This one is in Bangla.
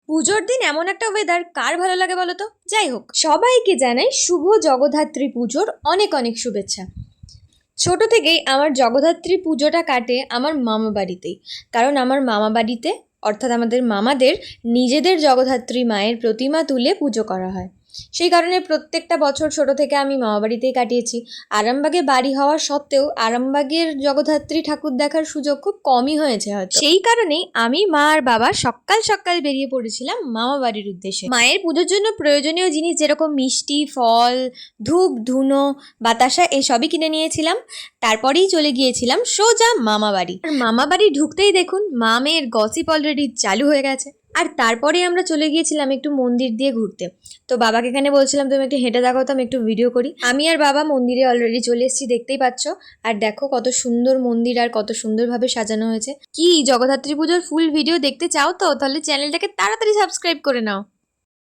পুজোর দিন এমন একটা ওয়েদার কার ভালো লাগে বলো তো? যাই হোক, সবাইকে জানাই শুভ জগদ্ধাত্রী পুজোর অনেক অনেক শুভেচ্ছা। ছোট থেকেই আমার জগদ্ধাত্রী পুজোটা কাটে আমার মামা বাড়িতেই। কারণ আমার মামা বাড়িতে, অর্থাৎ আমাদের মামাদের নিজেদের জগদ্ধাত্রী মায়ের প্রতিমা তুলে পুজো করা হয়। সেই কারণে প্রত্যেকটা বছর ছোট থেকে আমি মামা বাড়িতেই কাটিয়েছি। আরামবাগে বাড়ি হওয়া সত্ত্বেও আরামবাগের জগদ্ধাত্রী ঠাকুর দেখার সুযোগ খুব কমই হয়েছে হয়তো। সেই কারণেই আমি, মা আর বাবা সকাল সকাল বেরিয়ে পড়েছিলাম মামা বাড়ির উদ্দেশ্যে। মায়ের পুজোর জন্য প্রয়োজনীয় জিনিস যেরকম মিষ্টি, ফল, ধূপ, ধুনো, বাতাসা এসবই কিনে নিয়েছিলাম। তারপরেই চলে গিয়েছিলাম সোজা মামা বাড়ি। আর মামা বাড়ি ঢুকতেই দেখুন মা মেয়ের গসিপ অলরেডি চালু হয়ে গেছে। আর তারপরে আমরা চলে গিয়েছিলাম একটু মন্দির দিয়ে ঘুরতে। তো বাবাকে এখানে বলছিলাম তুমি একটু হেঁটে দেখো, তো আমি একটু ভিডিও করি। আমি আর বাবা মন্দিরে অলরেডি চলে এসেছি, দেখতেই পাচ্ছ। আর দেখো কত সুন্দর মন্দির আর কত সুন্দরভাবে সাজানো হয়েছে। কি জগদ্ধাত্রী পুজোর ফুল ভিডিও দেখতে চাও তো? তাহলে চ্যানেলটাকে তাড়াতাড়ি সাবস্ক্রাইব করে নাও।